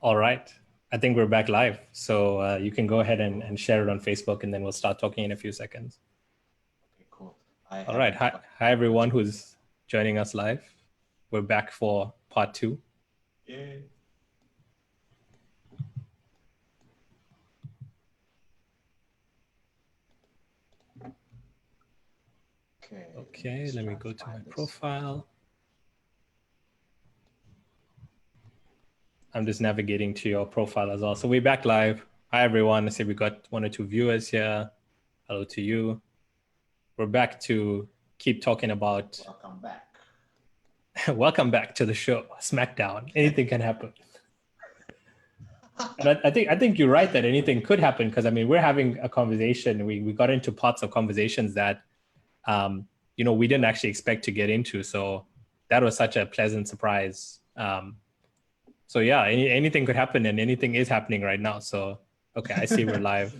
All right. I think we're back live. So you can go ahead and share it on Facebook, and then we'll start talking in a few seconds. Okay, cool. All right. Hi, everyone who's joining us live. We're back for part 2. Yay. Okay, let me go to my profile. I'm just navigating to your profile as well. So we're back live. Hi, everyone. I see we got 1 or 2 viewers here. Hello to you. We're back to keep talking about... Welcome back. Welcome back to the show, SmackDown. Anything can happen. And I think you're right that anything could happen, because I mean, we're having a conversation. We got into parts of conversations that, we didn't actually expect to get into. So that was such a pleasant surprise. So yeah, anything could happen, and anything is happening right now. So, okay, I see we're live.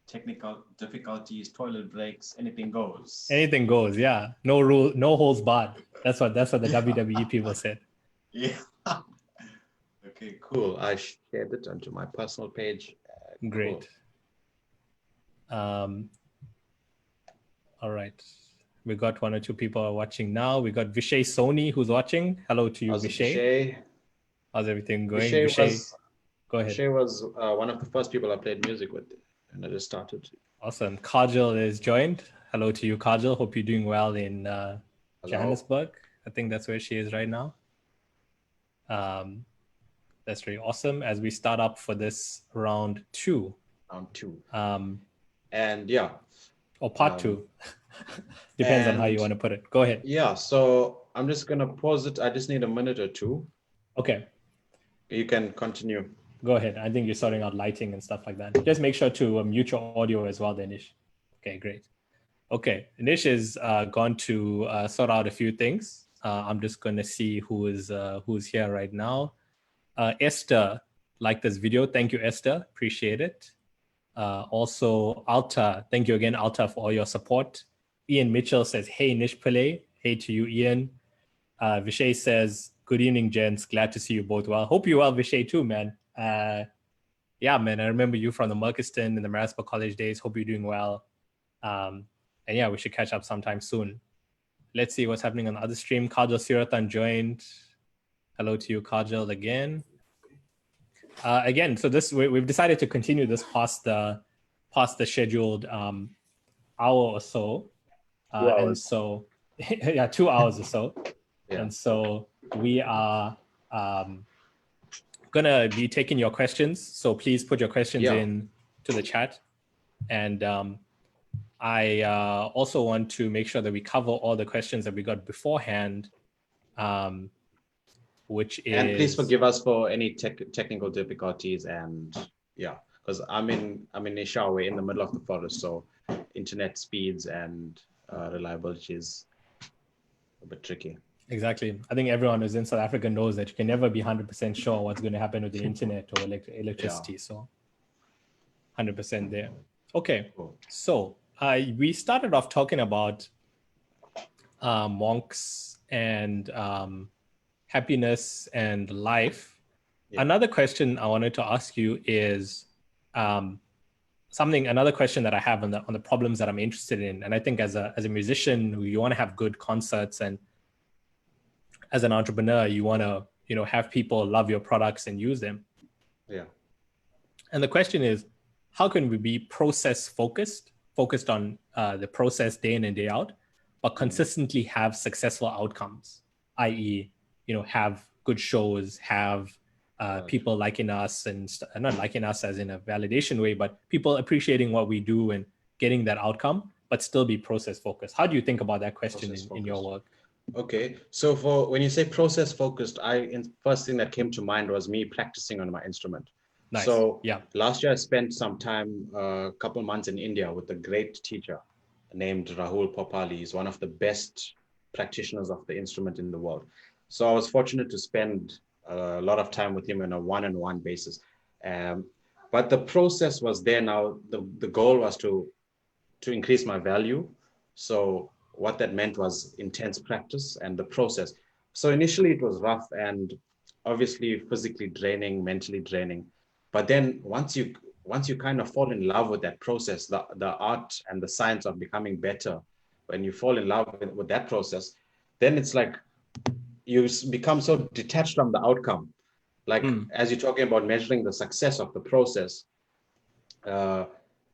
Technical difficulties, toilet breaks, anything goes. Anything goes, yeah. No rule, no holds barred. That's what the WWE people said. Yeah. Okay, cool. I shared it onto my personal page. Great. Cool. All right. We got 1 or 2 people watching now. We got Vishay Soni who's watching. Hello to you, Vishay. How's everything going? Vishay, go ahead. Vishay was one of the first people I played music with, and I just started. Awesome. Kajal is joined. Hello to you, Kajal. Hope you're doing well in Johannesburg. I think that's where she is right now. That's very awesome as we start up for this round 2. Round 2. And yeah. Or part 2. Depends on how you want to put it. Go ahead. Yeah, so I'm just going to pause it. I just need a minute or 2. Okay. You can continue. Go ahead. I think you're sorting out lighting and stuff like that. Just make sure to mute your audio as well, Anish. Okay, great. Okay, Anish is gone to sort out a few things. I'm just going to see who's here right now. Esther liked this video. Thank you, Esther. Appreciate it. Also, Avthar. Thank you again, Avthar, for all your support. Ian Mitchell says, hey, Nish Pillay. Hey to you, Ian. Vishay says, good evening, gents. Glad to see you both well. Hope you're well, Vishay, too, man. Yeah, man, I remember you from the Murkiston and the Maritzburg College days. Hope you're doing well. And yeah, we should catch up sometime soon. Let's see what's happening on the other stream. Kajal Sewrathan joined. Hello to you, Kajal, again. Again, so we've decided to continue this past the scheduled hour or so. And so, yeah, 2 hours or so. Yeah. And so we are gonna be taking your questions. So please put your questions in to the chat. And I also want to make sure that we cover all the questions that we got beforehand, which is... And please forgive us for any technical difficulties. And yeah, because I'm in Nishawe in the middle of the forest, so internet speeds and reliability is a bit tricky. Exactly. I think everyone who's in South Africa knows that you can never be 100% sure what's going to happen with the internet or electricity. Yeah. So 100% there. Okay. Cool. So we started off talking about monks and happiness and life. Yeah. Another question I wanted to ask you is another question that I have on the problems that I'm interested in. And I think as a musician, you want to have good concerts, and as an entrepreneur, you want to, have people love your products and use them. Yeah. And the question is, how can we be process focused on the process day in and day out, but consistently have successful outcomes, i.e., have good shows, have people liking us and not liking us as in a validation way, but people appreciating what we do and getting that outcome, but still be process focused. How do you think about that question in your work? Okay, so when you say process focused, first thing that came to mind was me practicing on my instrument. Nice. So yeah, last year I spent some time, a couple months in India with a great teacher named Rahul Popali. He's one of the best practitioners of the instrument in the world. So I was fortunate to spend a lot of time with him on a one-on-one basis. But the process was there now. The goal was to increase my value. So what that meant was intense practice and the process. So initially it was rough, and obviously physically draining, mentally draining. But then once you kind of fall in love with that process, the art and the science of becoming better, when you fall in love with that process, then it's like you become so detached from the outcome. Like as you're talking about measuring the success of the process, uh,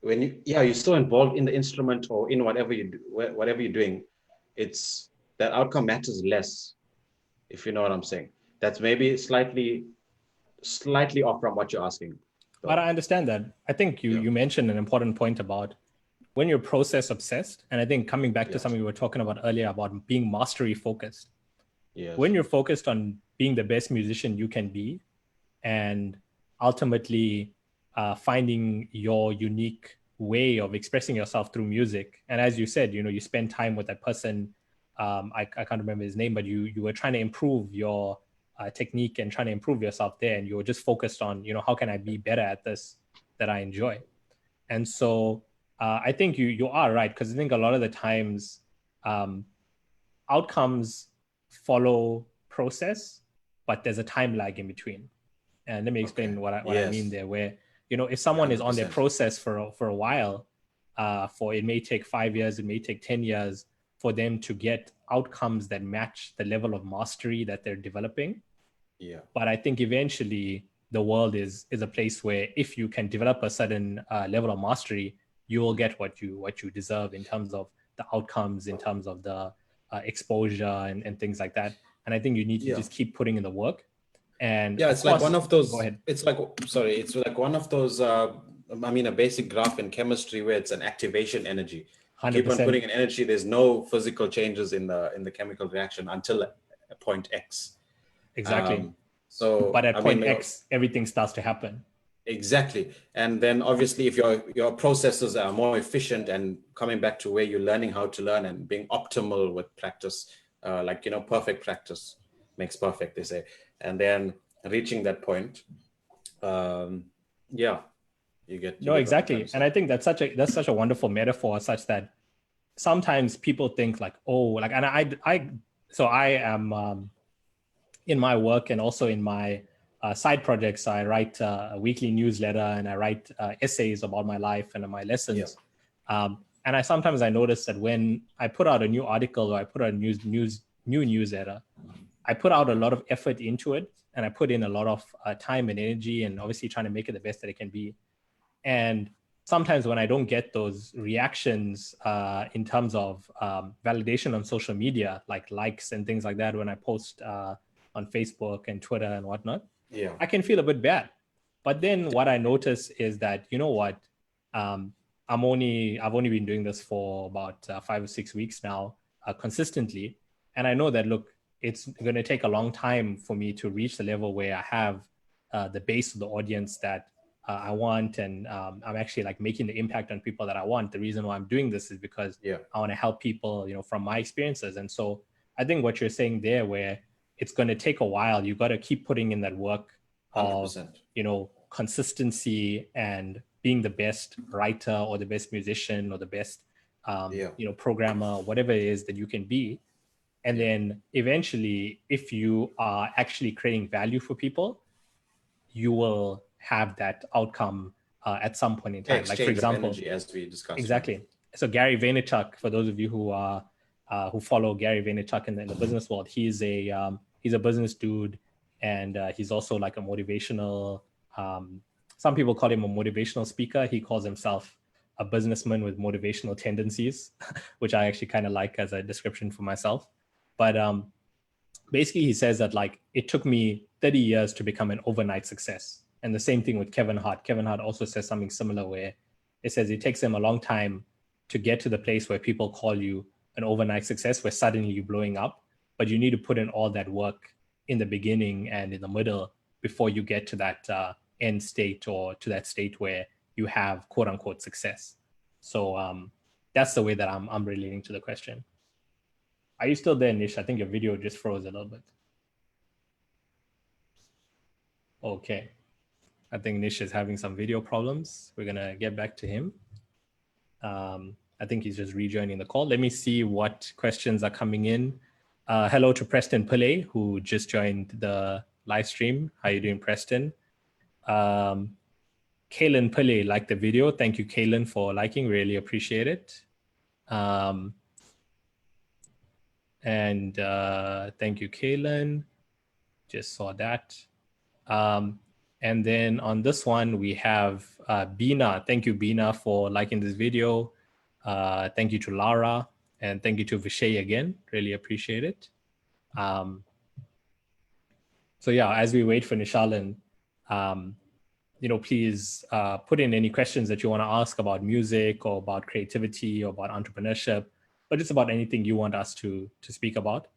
when you're so involved in the instrument or in whatever you do, whatever you're doing, it's that outcome matters less, if you know what I'm saying. That's maybe slightly off from what you're asking, But though. I understand that. I think Yeah. you mentioned an important point about when you're process obsessed. And I think coming back to Yes. something we were talking about earlier about being mastery focused. Yes. When you're focused on being the best musician you can be and ultimately finding your unique way of expressing yourself through music. And as you said, you spend time with that person. I can't remember his name, but you were trying to improve your technique and trying to improve yourself there. And you were just focused on, how can I be better at this that I enjoy? And so I think you are right, because I think a lot of the times um, outcomes follow process, but there's a time lag in between. And let me Okay. explain what I mean Yes. there. Where if someone is on their 100%. process for a while, for it may take 5 years, it may take 10 years for them to get outcomes that match the level of mastery that they're developing. Yeah. But I think eventually the world is a place where if you can develop a certain level of mastery, you will get what you deserve in terms of the outcomes, in terms of the exposure and things like that. And I think you need to Yeah. just keep putting in the work. And Yeah, of it's like course, one of go those, ahead. it's like, sorry, it's like one of those, I mean, a basic graph in chemistry where it's an activation energy. You keep on 100%. putting in energy, there's no physical changes in the chemical reaction until a point X. Exactly. So, But at I mean, point X, everything starts to happen. exactly. And then obviously if your processes are more efficient and coming back to where you're learning how to learn and being optimal with practice, like, perfect practice makes perfect, they say. And then reaching that point, yeah, you No, get what I'm trying exactly. to And say. I think that's such a wonderful metaphor, such that sometimes people think like, oh, like, and so I am in my work and also in my side projects, I write a weekly newsletter and I write essays about my life and my Yeah. lessons. And I sometimes I notice that when I put out a new article or I put out a new newsletter, I put out a lot of effort into it and I put in a lot of time and energy and obviously trying to make it the best that it can be. And sometimes when I don't get those reactions in terms of validation on social media, like likes and things like that, when I post on Facebook and Twitter and whatnot, Yeah. I can feel a bit bad. But then what I notice is that, you know what, um, I've only been doing this for about 5 or 6 weeks now, consistently. And I know that, look, it's going to take a long time for me to reach the level where I have the base of the audience that I want, and I'm actually like making the impact on people that I want. The reason why I'm doing this is because Yeah. I want to help people, from my experiences. And so I think what you're saying there, where it's going to take a while, you got to keep putting in that work of, 100%. consistency and being the best writer or the best musician or the best, Yeah. programmer, whatever it is that you can be. And Yeah. then eventually, if you are actually creating value for people, you will have that outcome at some point in time. Like, for Exchange of example, energy as we discussed. Yeah. exactly. So Gary Vaynerchuk, for those of you who follow Gary Vaynerchuk in the business world, he's a business dude, and he's also like a motivational. Some people call him a motivational speaker. He calls himself a businessman with motivational tendencies, which I actually kind of like as a description for myself. But basically he says that like it took me 30 years to become an overnight success. And the same thing with Kevin Hart. Kevin Hart also says something similar, where it says it takes him a long time to get to the place where people call you an overnight success, where suddenly you're blowing up, but you need to put in all that work in the beginning and in the middle before you get to that end state, or to that state where you have quote unquote success. So that's the way that I'm relating to the question. Are you still there, Nish? I think your video just froze a little bit. Okay. I think Nish is having some video problems. We're going to get back to him. I think he's just rejoining the call. Let me see what questions are coming in. Hello to Preston Pillay, who just joined the live stream. How you doing, Preston? Kaylin Pillay liked the video. Thank you, Kaylin, for liking. Really appreciate it. And thank you, Kaylin. Just saw that. And then on this one, we have Bina. Thank you, Bina, for liking this video. Thank you to Lara. And thank you to Vishay again. Really appreciate it. So yeah, as we wait for Nishalan, please put in any questions that you want to ask about music or about creativity or about entrepreneurship, or just about anything you want us to speak about.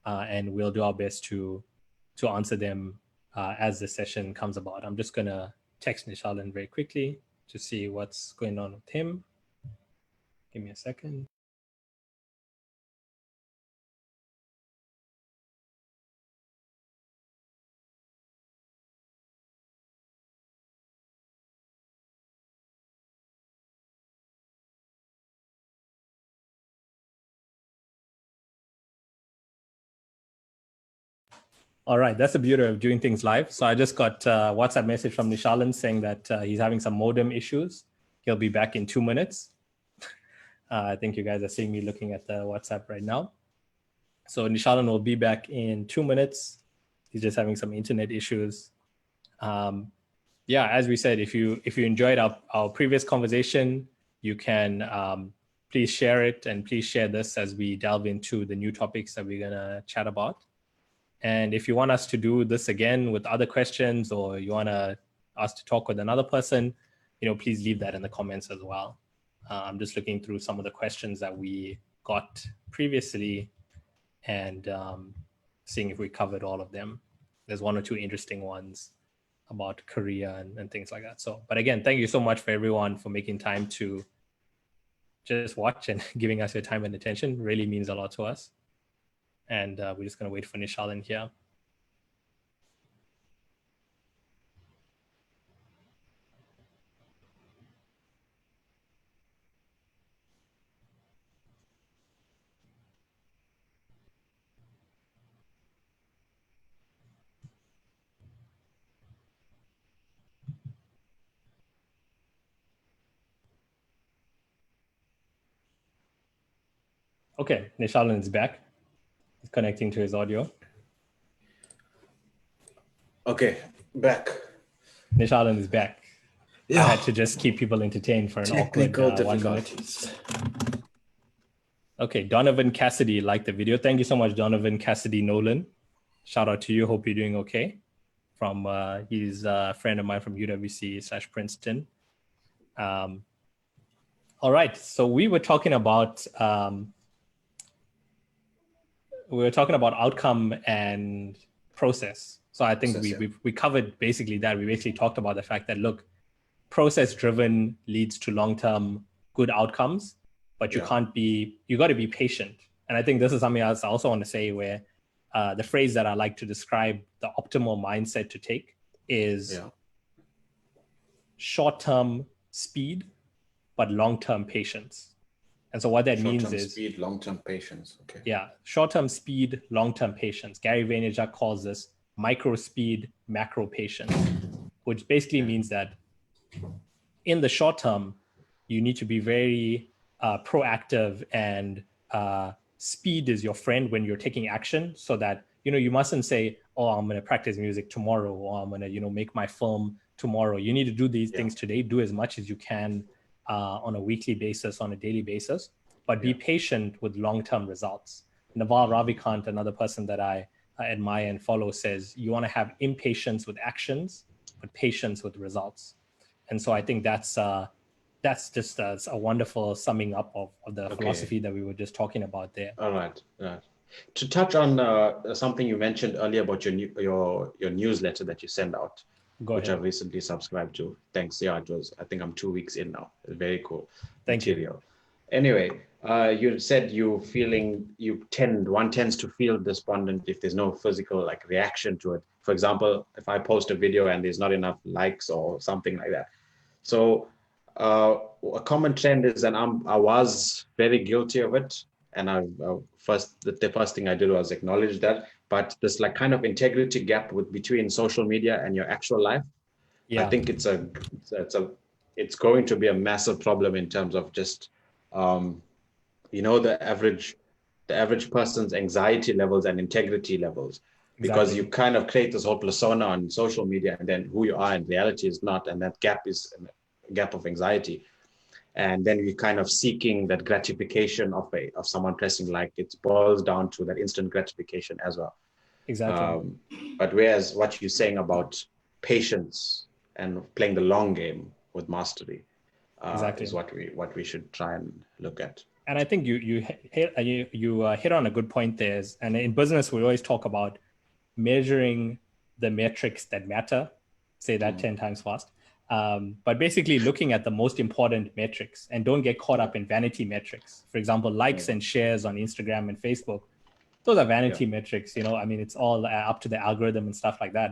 And we'll do our best to answer them as the session comes about. I'm just gonna text Nishalan very quickly to see what's going on with him. Give me a second. All right, that's the beauty of doing things live. So I just got a WhatsApp message from Nishalan saying that he's having some modem issues. He'll be back in 2 minutes. I think you guys are seeing me looking at the WhatsApp right now. So Nishalan will be back in 2 minutes. He's just having some internet issues. Yeah, as we said, if you enjoyed our previous conversation, you can please share it, and please share this as we delve into the new topics that we're gonna chat about. And if you want us to do this again with other questions, or you want us to talk with another person, please leave that in the comments as well. I'm just looking through some of the questions that we got previously and seeing if we covered all of them. There's one or two interesting ones about Korea and things like that. So, but again, thank you so much for everyone for making time to just watch and giving us your time and attention. Really means a lot to us. And we're just going to wait for Nishalan here. Okay, Nishalan is back. He's connecting to his audio. Okay, back. Nishalan is back. Yeah. I had to just keep people entertained for an Technical awkward 1 difficulties. minute. Okay, Donovan Cassidy liked the video. Thank you so much, Donovan Cassidy Nolan. Shout out to you. Hope you're doing okay. He's a friend of mine from UWC/Princeton. All right, so we were talking about outcome and process. So I think we covered basically that. We basically talked about the fact that, look, process-driven leads to long-term good outcomes, but you got to be patient. And I think this is something else I also want to say, where the phrase that I like to describe the optimal mindset to take is short-term speed, but long-term patience. And so what that means is speed, long-term patience. Okay. Yeah, short-term speed, long-term patience. Gary Vaynerchuk calls this micro speed, macro patience, which basically means that in the short term, you need to be very proactive, and speed is your friend when you're taking action, so that, you mustn't say, oh, I'm going to practice music tomorrow, or I'm going to, make my film tomorrow. You need to do these things today. Do as much as you can on a weekly basis, on a daily basis, but be patient with long-term results. Naval Ravikant, another person that I admire and follow, says you want to have impatience with actions, but patience with results. And so I think that's just a wonderful summing up of the philosophy that we were just talking about there. All right. To touch on something you mentioned earlier about your newsletter that you send out, which I've recently subscribed to. Thanks. Yeah, I think I'm 2 weeks in now. Very cool material. Anyway, you said one tends to feel despondent if there's no physical reaction to it. For example, if I post a video and there's not enough likes or something like that. So a common trend is, and I was very guilty of it, and the first thing I did was acknowledge that. but this like kind of integrity gap between social media and your actual life, I Yeah, think it's going to be a massive problem in terms of just the average person's anxiety levels and integrity levels, because you exactly. kind of create this whole persona on social media, and then who you are in reality is not, and that gap is a gap of anxiety. And then we kind of seeking that gratification of someone pressing like. It boils down to that instant gratification as well. Exactly. um, but whereas what you're saying about patience and playing the long game with mastery is Exactly. what we should try and look at. And I think you hit on a good point there. And in business, we always talk about measuring the metrics that matter. Say that 10 times fast. But basically looking at the most important metrics, and don't get caught up in vanity metrics. For example, likes and shares on Instagram and Facebook. Those are Yeah. vanity metrics. I mean, it's all up to the algorithm and stuff like that.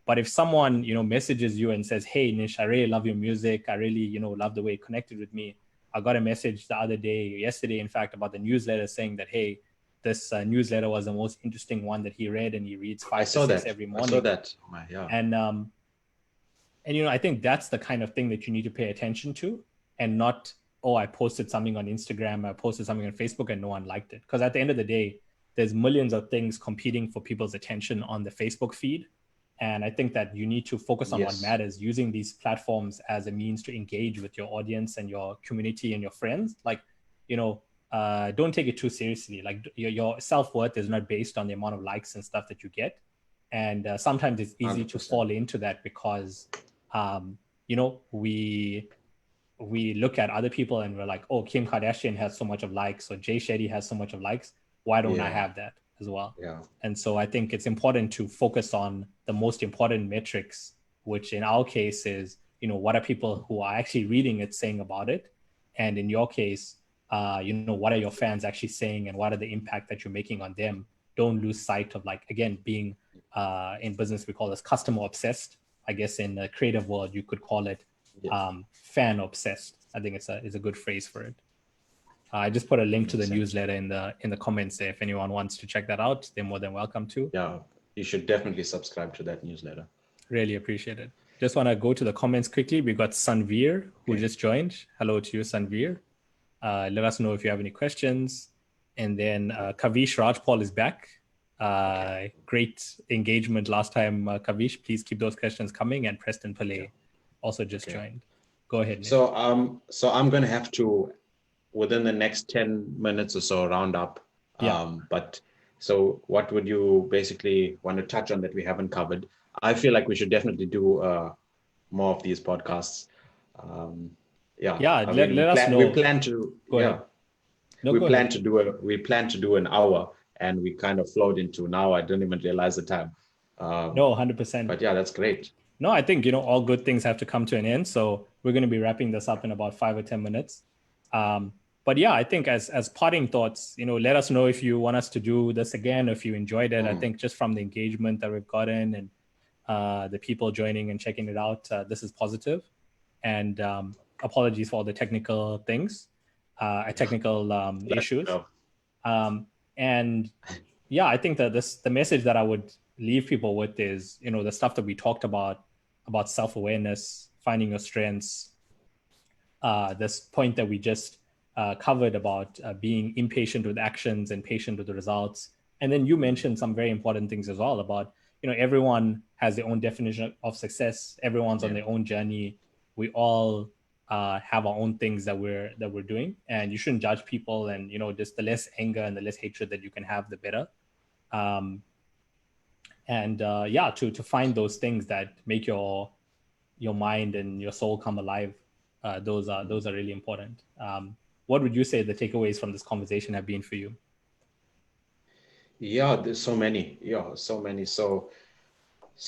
But if someone, messages you and says, "Hey, Nish, I really love your music. I really, love the way it connected with me. I got a message the other day, yesterday, in fact, about the newsletter saying that, hey, this newsletter was the most interesting one that he read, and he reads I 5 to 6 saw that. every I saw morning." that. Oh my, yeah. And I think that's the kind of thing that you need to pay attention to, and not, oh, I posted something on Instagram, I posted something on Facebook, and no one liked it. Because at the end of the day, there's millions of things competing for people's attention on the Facebook feed. And I think that you need to focus on what Yes. matters, using these platforms as a means to engage with your audience and your community and your friends. Like, don't take it too seriously. Like, your self-worth is not based on the amount of likes and stuff that you get. And sometimes it's easy to 100%. fall into that because um, we look at other people and we're like, oh, Kim Kardashian has so much of likes, or Jay Shetty has so much of likes. Why don't I Yeah. have that as well? Yeah. And so I think it's important to focus on the most important metrics, which in our case is, what are people who are actually reading it saying about it? And in your case, what are your fans actually saying, and what are the impact that you're making on them? Don't lose sight of, like, again, being in business, we call this customer obsessed. I guess in the creative world, you could call it Yeah. fan obsessed. I think it's a good phrase for it. I just put a link to the Makes sense. newsletter in the comments there. If anyone wants to check that out, they're more than welcome to. Yeah. You should definitely subscribe to that newsletter. Really appreciate it. Just want to go to the comments quickly. We got Sanveer who just joined. Hello to you, Sanveer. Let us know if you have any questions. And then Kavish Rajpal is back. Great engagement last time, Kavish. Please keep those questions coming. And Preston Pillay also just joined. Go ahead, Nish. So I'm going to have to, within the next 10 minutes or so, round up. Yeah. But so what would you basically want to touch on that we haven't covered? I feel like we should definitely do more of these podcasts. Yeah, I mean, let us know. we plan to. Go yeah. ahead. No, we go plan ahead. we plan to do an hour, and we kind of flowed into now. I didn't even realize the time. No, 100%. But yeah, that's great. No, I think, all good things have to come to an end. So we're going to be wrapping this up in about 5 or 10 minutes. But yeah, I think as parting thoughts, let us know if you want us to do this again, if you enjoyed it. I think just from the engagement that we've gotten and the people joining and checking it out, this is positive. And apologies for all the technical things, technical issues. And yeah, I think that the message that I would leave people with is, the stuff that we talked about self-awareness, finding your strengths, this point that we just covered about being impatient with actions and patient with the results. And then you mentioned some very important things as well about, everyone has their own definition of success. Everyone's on their own journey. We all have our own things that we're doing, and you shouldn't judge people. And, just the less anger and the less hatred that you can have, the better. To find those things that make your mind and your soul come alive. Those are really important. What would you say the takeaways from this conversation have been for you? Yeah, there's so many. Yeah, so many. So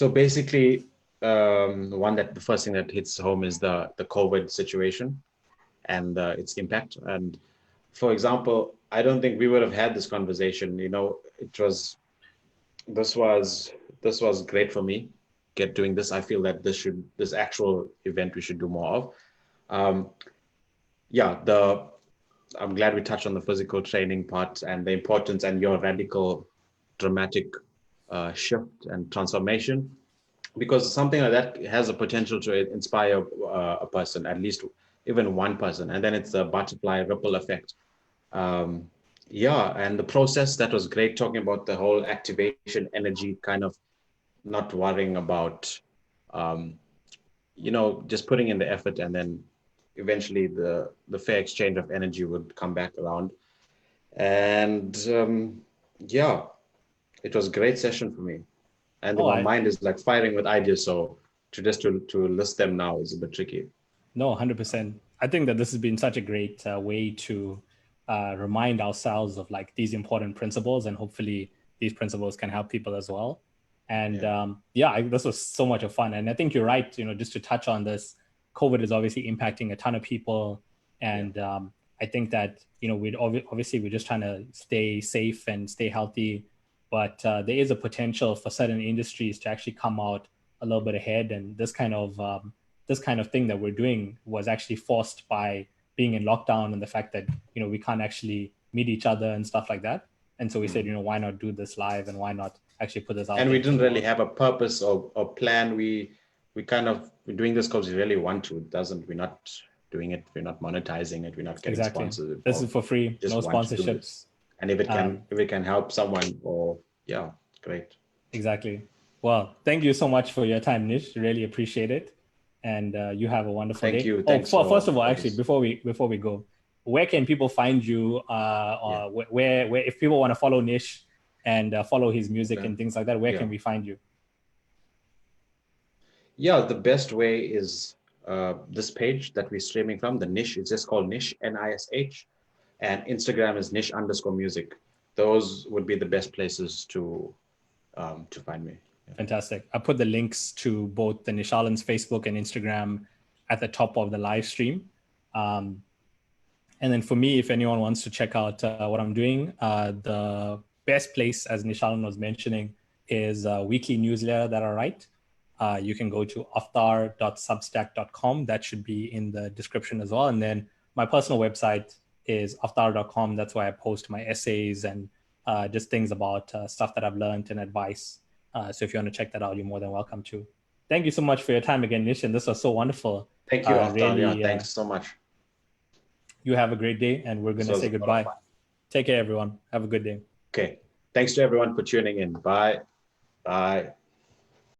basically, the first thing that hits home is the COVID situation and its impact. And for example, I don't think we would have had this conversation. This was great for me. Doing this, I feel that this actual event we should do more of. I'm glad we touched on the physical training part and the importance and your radical, dramatic shift and transformation, because something like that has a potential to inspire a person, at least even one person, and then it's a butterfly ripple effect. Um, yeah, and the process, that was great, talking about the whole activation energy, kind of not worrying about, um, just putting in the effort, and then eventually the fair exchange of energy would come back around. And yeah, it was a great session for me. And Oh, my mind is like firing with ideas. So to list them now is a bit tricky. No, 100%. I think that this has been such a great way to remind ourselves of like these important principles, and hopefully these principles can help people as well. And this was so much of fun. And I think you're right, just to touch on this, COVID is obviously impacting a ton of people. And I think that, obviously we're just trying to stay safe and stay healthy, but there is a potential for certain industries to actually come out a little bit ahead. And this kind of thing that we're doing was actually forced by being in lockdown and the fact that we can't actually meet each other and stuff like that. And so we said, why not do this live, and why not actually put this out and there we didn't really have a purpose or plan. We're doing this because we really want to. We're not doing it, we're not monetizing it, we're not getting sponsors. This is for free, no sponsorships. And if it can help someone, or great. Exactly. Well, thank you so much for your time, Nish. Really appreciate it. And you have a wonderful day. Thank you. First of all, actually, before we go, where can people find you? Where if people want to follow Nish and follow his music and things like that, where can we find you? Yeah, the best way is this page that we're streaming from, the Nish. It's just called Nish, Nish, and Instagram is Nish_music. Those would be the best places to find me. Fantastic. I put the links to both the Nishalan's Facebook and Instagram at the top of the live stream. And then for me, if anyone wants to check out what I'm doing, the best place, as Nishalan was mentioning, is a weekly newsletter that I write. You can go to avthar.substack.com. That should be in the description as well. And then my personal website is avthar.com. That's where I post my essays and just things about stuff that I've learned and advice. So if you want to check that out, you're more than welcome to. Thank you so much for your time again, Nish, and this was so wonderful. Thank you, Avthar. Thanks so much. You have a great day, and we're going to say goodbye. Take care, everyone. Have a good day. Okay. Thanks to everyone for tuning in. Bye. Bye.